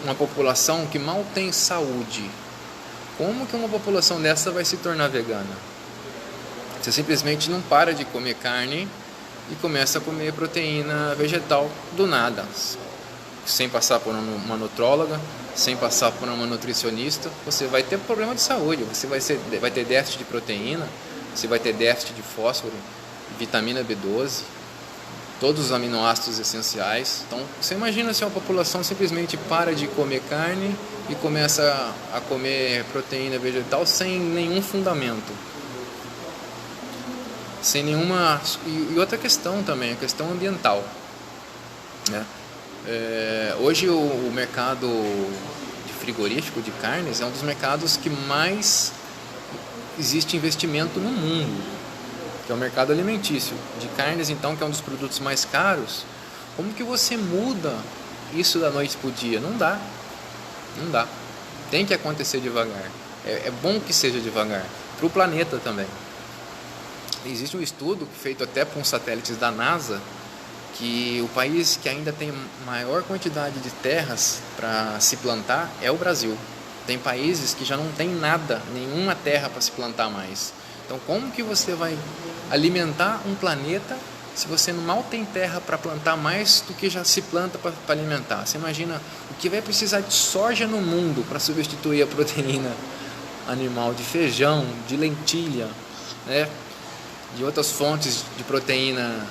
Speaker 1: uma população que mal tem saúde. Como que uma população dessa vai se tornar vegana? Você simplesmente não para de comer carne e começa a comer proteína vegetal do nada, sem passar por uma nutróloga, sem passar por uma nutricionista. Você vai ter problema de saúde, você vai ter déficit de proteína, você vai ter déficit de fósforo, vitamina B12, todos os aminoácidos essenciais. Então, você imagina se uma população simplesmente para de comer carne e começa a comer proteína vegetal sem nenhum fundamento. Sem nenhuma... E outra questão também, a questão ambiental, né? Hoje o mercado de frigorífico de carnes é um dos mercados que mais existe investimento no mundo, que é o mercado alimentício de carnes, então, que é um dos produtos mais caros. Como que você muda isso da noite para o dia? Não dá. Tem que acontecer devagar. É bom que seja devagar, para o planeta também. Existe um estudo feito até por uns satélites da NASA, que o país que ainda tem maior quantidade de terras para se plantar é o Brasil. Tem países que já não tem nada, nenhuma terra para se plantar mais. Então, como que você vai alimentar um planeta se você mal tem terra para plantar mais do que já se planta para alimentar? Você imagina o que vai precisar de soja no mundo para substituir a proteína animal, de feijão, de lentilha, né? De outras fontes de proteína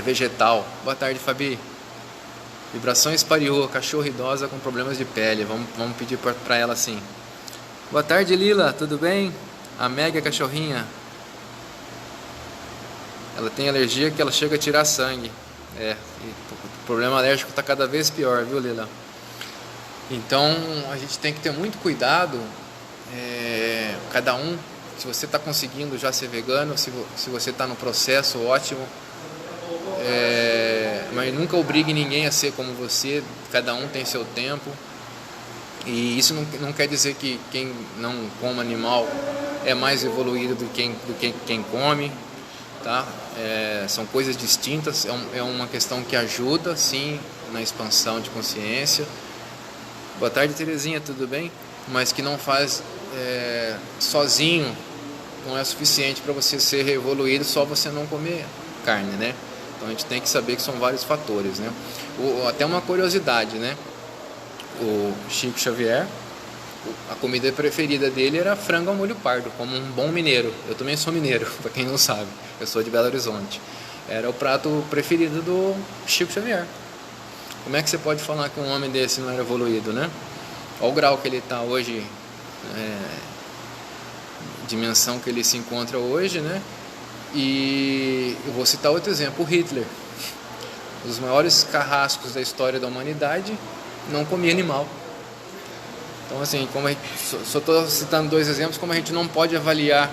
Speaker 1: vegetal. Boa tarde, Fabi. Vibrações Pariô, cachorra idosa com problemas de pele. Vamos pedir para ela assim. Boa tarde, Lila, tudo bem? A Mega cachorrinha. Ela tem alergia que ela chega a tirar sangue. O problema alérgico está cada vez pior, viu, Lila? Então a gente tem que ter muito cuidado. Cada um, se você está conseguindo já ser vegano, se você está no processo, ótimo. Mas nunca obrigue ninguém a ser como você. Cada um tem seu tempo. E isso não quer dizer que quem não come animal é mais evoluído do que quem come, tá? São coisas distintas. É uma questão que ajuda, sim, na expansão de consciência. Boa tarde, Terezinha, tudo bem? Mas que não faz sozinho, não é suficiente para você ser evoluído só você não comer carne, né? Então a gente tem que saber que são vários fatores, né? Até uma curiosidade, né? O Chico Xavier, a comida preferida dele era frango ao molho pardo, como um bom mineiro. Eu também sou mineiro, para quem não sabe, eu sou de Belo Horizonte. Era o prato preferido do Chico Xavier. Como é que você pode falar que um homem desse não era evoluído, né? Olha o grau que ele está hoje, dimensão que ele se encontra hoje, né? E eu vou citar outro exemplo, o Hitler. Os maiores carrascos da história da humanidade não comia animal. Então, assim, só estou citando dois exemplos, como a gente não pode avaliar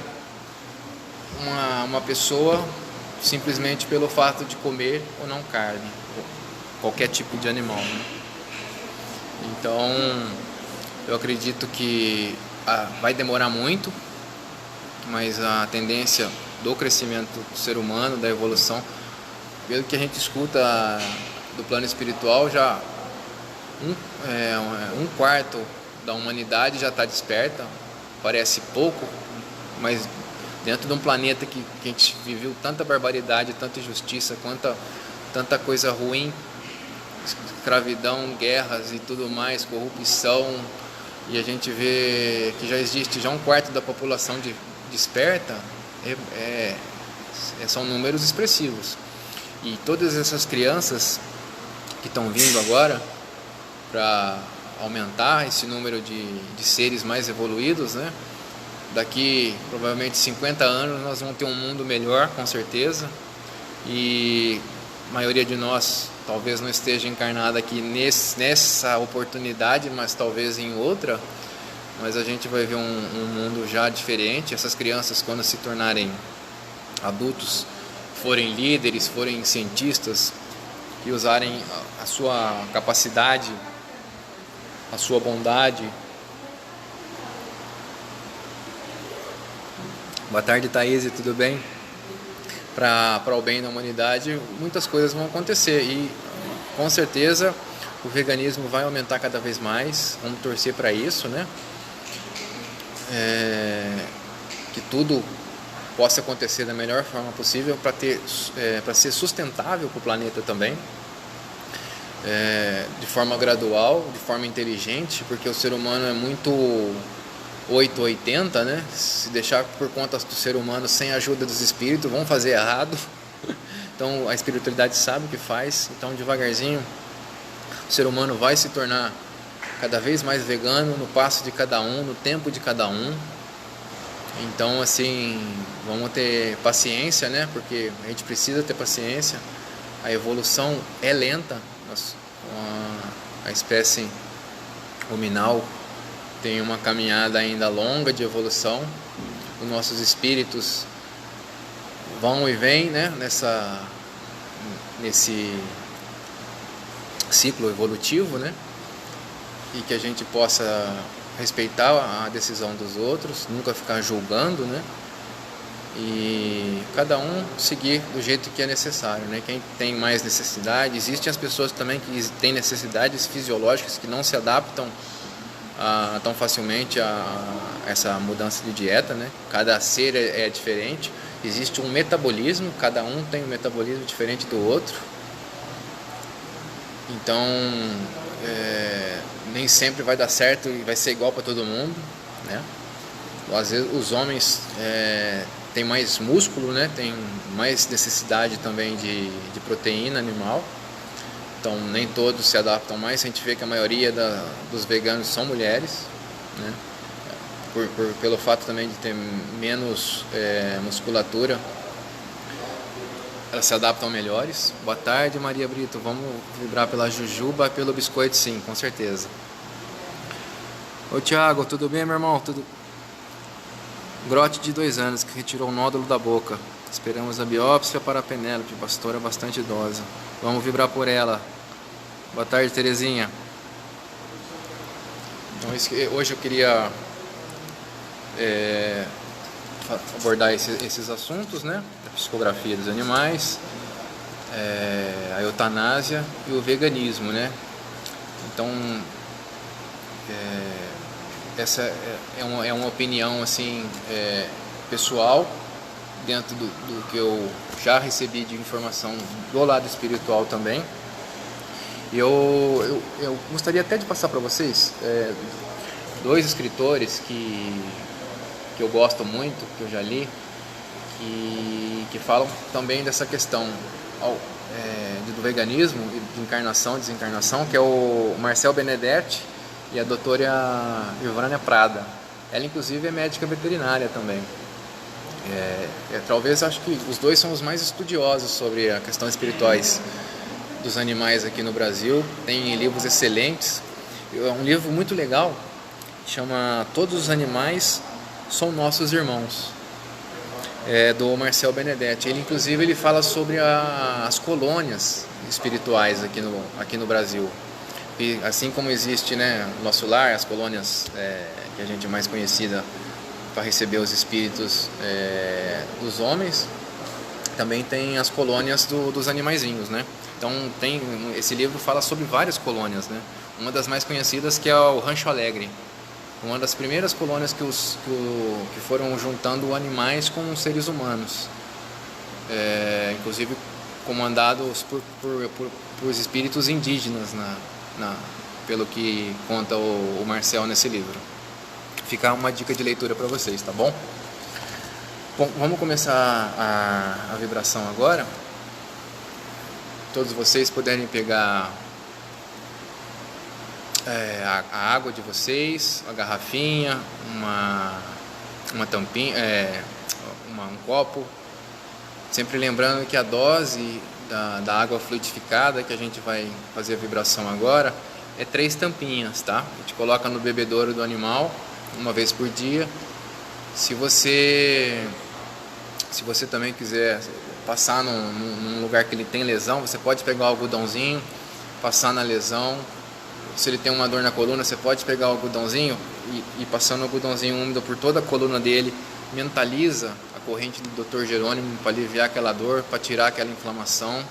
Speaker 1: uma pessoa simplesmente pelo fato de comer ou não carne, qualquer tipo de animal, né? Então, eu acredito que vai demorar muito, mas a tendência do crescimento do ser humano, da evolução, pelo que a gente escuta do plano espiritual, já um quarto da humanidade já está desperta. Parece pouco, mas dentro de um planeta que a gente viveu tanta barbaridade, tanta injustiça, tanta coisa ruim, escravidão, guerras e tudo mais, corrupção, e a gente vê que já existe um quarto da população desperta, são números expressivos. E todas essas crianças que estão vindo agora para aumentar esse número de seres mais evoluídos, né? Daqui provavelmente 50 anos nós vamos ter um mundo melhor, com certeza, e a maioria de nós talvez não esteja encarnada aqui nessa oportunidade, mas talvez em outra. mas a gente vai ver um mundo já diferente. Essas crianças, quando se tornarem adultos, forem líderes, forem cientistas e usarem a sua capacidade, a sua bondade. Boa tarde, Thaís, tudo bem? Para o bem da humanidade, muitas coisas vão acontecer e com certeza o veganismo vai aumentar cada vez mais. Vamos torcer para isso, né? Que tudo possa acontecer da melhor forma possível para ser sustentável para o planeta também, de forma gradual, de forma inteligente, porque o ser humano é muito 880, né? Se deixar por conta do ser humano sem a ajuda dos espíritos, vão fazer errado. Então a espiritualidade sabe o que faz. Então devagarzinho o ser humano vai se tornar cada vez mais vegano, no passo de cada um, no tempo de cada um. Então assim, vamos ter paciência, né? Porque a gente precisa ter paciência. A evolução é lenta. A espécie hominal tem uma caminhada ainda longa de evolução. Os nossos espíritos vão e vêm, né, nesse ciclo evolutivo, né, e que a gente possa respeitar a decisão dos outros, nunca ficar julgando, né, e cada um seguir do jeito que é necessário, né. Quem tem mais necessidade, existem as pessoas também que têm necessidades fisiológicas que não se adaptam tão facilmente a essa mudança de dieta, né? Cada ser é diferente, existe um metabolismo, cada um tem um metabolismo diferente do outro, então nem sempre vai dar certo e vai ser igual para todo mundo, né? Às vezes os homens têm mais músculo, né? Tem mais necessidade também de proteína animal. Então nem todos se adaptam mais. A gente vê que a maioria dos veganos são mulheres, né? Pelo fato também de ter menos musculatura, elas se adaptam melhores. Boa tarde, Maria Brito. Vamos vibrar pela jujuba, pelo biscoito, sim, com certeza. Ô Thiago, tudo bem, meu irmão? Tudo. Grote de 2 anos que retirou o nódulo da boca. Esperamos a biópsia para a Penélope, pastora bastante idosa. Vamos vibrar por ela. Boa tarde, Terezinha. Então, hoje eu queria abordar esses assuntos, né? A psicografia dos animais, a eutanásia e o veganismo, né? Então, essa é uma opinião assim, pessoal, dentro do que eu já recebi de informação do lado espiritual também. E eu gostaria até de passar para vocês 2 escritores que eu gosto muito, que eu já li, que falam também dessa questão do veganismo, de encarnação e desencarnação, que é o Marcel Benedetti e a doutora Ivânia Prada. Ela inclusive é médica veterinária também. Talvez acho que os 2 são os mais estudiosos sobre a questão espirituais dos animais aqui no Brasil. Tem livros excelentes. É um livro muito legal, chama Todos os Animais São Nossos Irmãos, do Marcel Benedetti. Ele inclusive ele fala sobre as colônias espirituais aqui no Brasil. E assim como existe, né, no nosso lar, as colônias que a gente é mais conhecida para receber os espíritos dos homens, também tem as colônias dos animaizinhos, né? Então esse livro fala sobre várias colônias, né? Uma das mais conhecidas que é o Rancho Alegre, uma das primeiras colônias que foram juntando animais com seres humanos, inclusive comandados por espíritos indígenas, pelo que conta o Marcel nesse livro. Fica uma dica de leitura para vocês, tá bom? Bom, vamos começar a vibração agora. Todos vocês puderem pegar a água de vocês, a garrafinha, uma tampinha, um copo, sempre lembrando que a dose da água fluidificada que a gente vai fazer a vibração agora é 3 tampinhas, tá? A gente coloca no bebedouro do animal uma vez por dia. Se você também quiser passar num lugar que ele tem lesão, você pode pegar o algodãozinho, passar na lesão. Se ele tem uma dor na coluna, você pode pegar o algodãozinho e passando o algodãozinho úmido por toda a coluna dele, mentaliza a corrente do Dr. Jerônimo para aliviar aquela dor, para tirar aquela inflamação.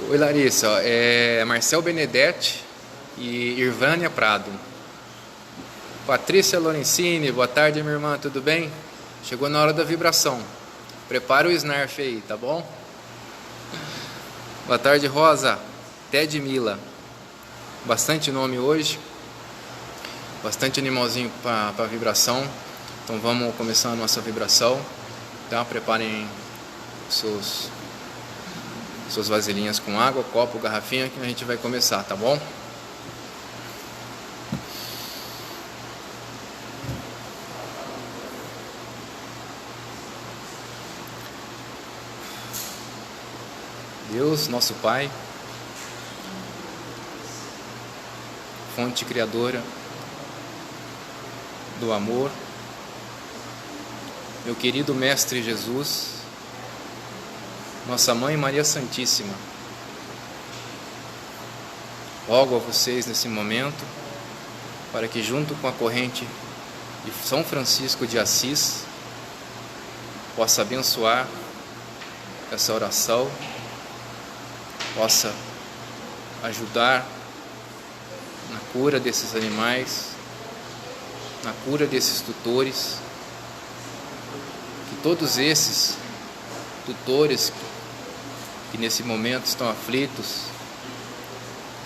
Speaker 1: Oi Larissa, é Marcel Benedetti e Irvânia Prado. Patrícia Lorenzini, boa tarde minha irmã, tudo bem? Chegou na hora da vibração. Prepara o snarf aí, tá bom? Boa tarde Rosa, Ted Mila. Bastante nome hoje, bastante animalzinho para vibração. Então vamos começar a nossa vibração. Então preparem suas vasilhinhas com água, copo, garrafinha, que a gente vai começar, tá bom? Deus, nosso Pai, fonte criadora do amor, meu querido Mestre Jesus, nossa Mãe Maria Santíssima, rogo a vocês nesse momento para que junto com a corrente de São Francisco de Assis possa abençoar essa oração, possa ajudar na cura desses animais, na cura desses tutores, que todos esses tutores que nesse momento estão aflitos,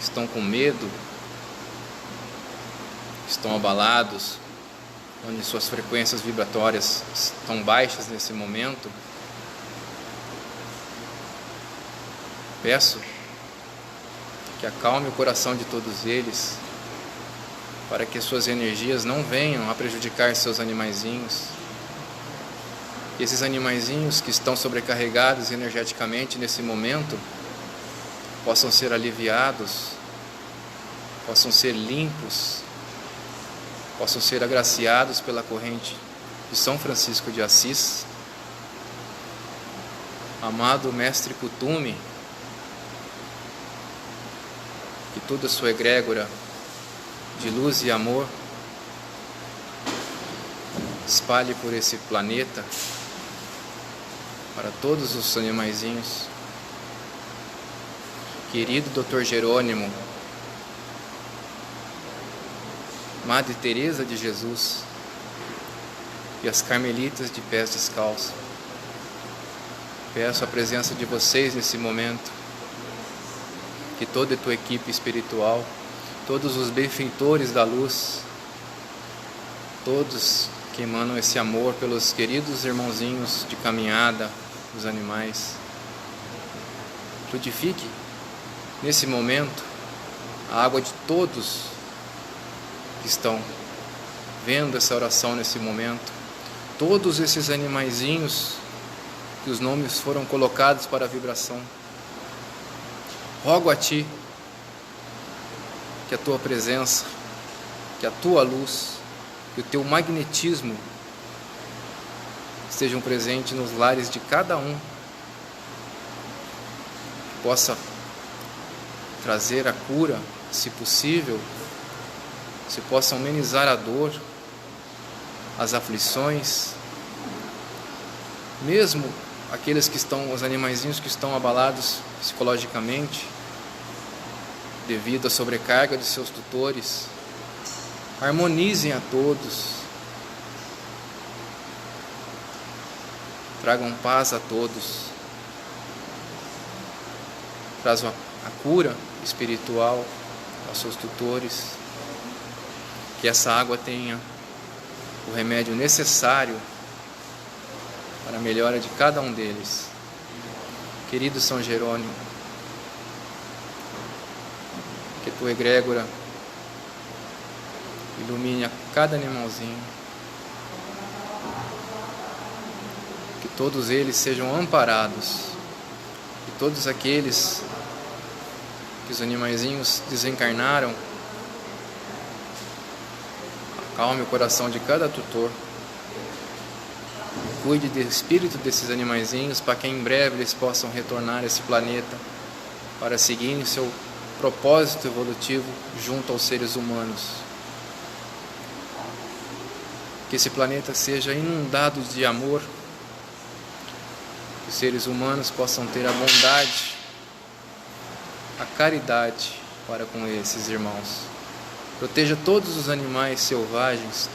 Speaker 1: estão com medo, estão abalados, onde suas frequências vibratórias estão baixas nesse momento, peço que acalme o coração de todos eles, para que suas energias não venham a prejudicar seus animaizinhos. E esses animaizinhos que estão sobrecarregados energeticamente nesse momento possam ser aliviados, possam ser limpos, possam ser agraciados pela corrente de São Francisco de Assis. Amado Mestre Kuthumi, que toda a sua egrégora de luz e amor espalhe por esse planeta para todos os animaizinhos. Querido Dr. Jerônimo, Madre Teresa de Jesus e as Carmelitas de Pés Descalços, peço a presença de vocês nesse momento, que toda a tua equipe espiritual, todos os benfeitores da luz, todos que emanam esse amor pelos queridos irmãozinhos de caminhada, os animais, frutifique nesse momento a água de todos que estão vendo essa oração nesse momento, todos esses animaizinhos que os nomes foram colocados para a vibração. Rogo a Ti que a Tua presença, que a Tua luz, que o Teu magnetismo estejam presentes nos lares de cada um, que possa trazer a cura, se possível, se possa amenizar a dor, as aflições, mesmo aqueles que estão, os animaizinhos que estão abalados psicologicamente, devido à sobrecarga de seus tutores, harmonizem a todos, tragam paz a todos, trazam a cura espiritual aos seus tutores, que essa água tenha o remédio necessário para a melhora de cada um deles. Querido São Jerônimo, que tua egrégora ilumine a cada animalzinho, que todos eles sejam amparados, que todos aqueles que os animaizinhos desencarnaram Calme o coração de cada tutor. Cuide do espírito desses animaizinhos para que em breve eles possam retornar a esse planeta para seguirem seu propósito evolutivo junto aos seres humanos. Que esse planeta seja inundado de amor, que os seres humanos possam ter a bondade, a caridade para com esses irmãos. Proteja todos os animais selvagens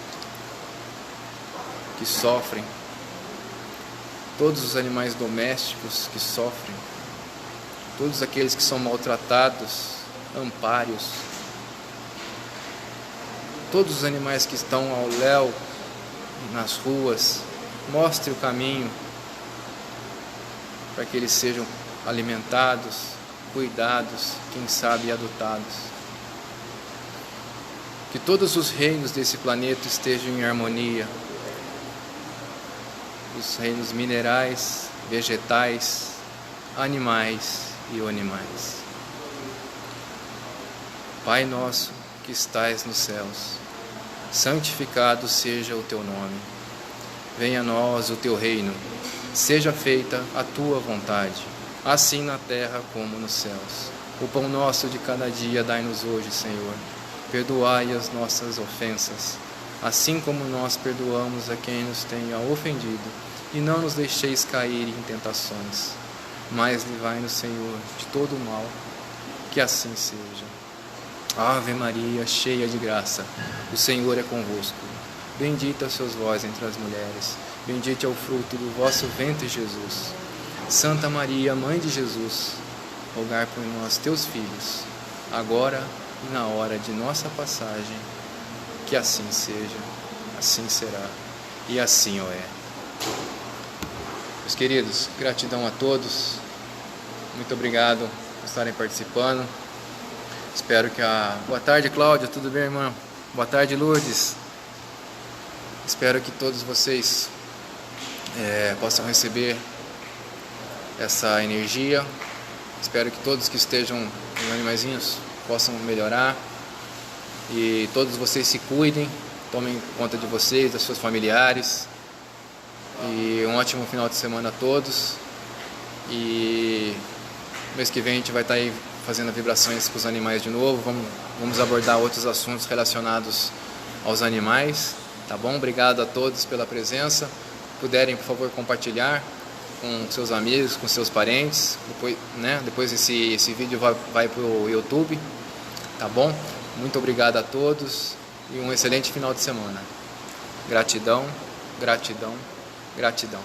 Speaker 1: que sofrem, todos os animais domésticos que sofrem, todos aqueles que são maltratados, ampare-os, todos os animais que estão ao léu nas ruas, mostre o caminho para que eles sejam alimentados, cuidados, quem sabe adotados. Que todos os reinos desse planeta estejam em harmonia, os reinos minerais, vegetais, animais e animais. Pai nosso que estais nos céus, santificado seja o teu nome. Venha a nós o teu reino, seja feita a tua vontade, assim na terra como nos céus. O pão nosso de cada dia dai-nos hoje, Senhor. Perdoai as nossas ofensas, assim como nós perdoamos a quem nos tenha ofendido, e não nos deixeis cair em tentações, mas livrai-nos, Senhor, de todo o mal, que assim seja. Ave Maria, cheia de graça, o Senhor é convosco. Bendita sois vós entre as mulheres, bendito é o fruto do vosso ventre, Jesus. Santa Maria, Mãe de Jesus, rogai por nós, teus filhos, agora e na hora de nossa passagem, que assim seja, assim será, e assim o é. Meus queridos, gratidão a todos, muito obrigado por estarem participando. Espero que Boa tarde, Cláudia, tudo bem, irmã? Boa tarde, Lourdes. Espero que todos vocês possam receber essa energia. Espero que todos que estejam os animaizinhos possam melhorar. E todos vocês se cuidem, tomem conta de vocês, dos seus familiares. E um ótimo final de semana a todos. E mês que vem a gente vai estar aí fazendo vibrações com os animais de novo. Vamos abordar outros assuntos relacionados aos animais, tá bom? Obrigado a todos pela presença. Puderem, por favor, compartilhar com seus amigos, com seus parentes. Depois esse vídeo vai para o YouTube, tá bom? Muito obrigado a todos e um excelente final de semana. Gratidão, gratidão, gratidão.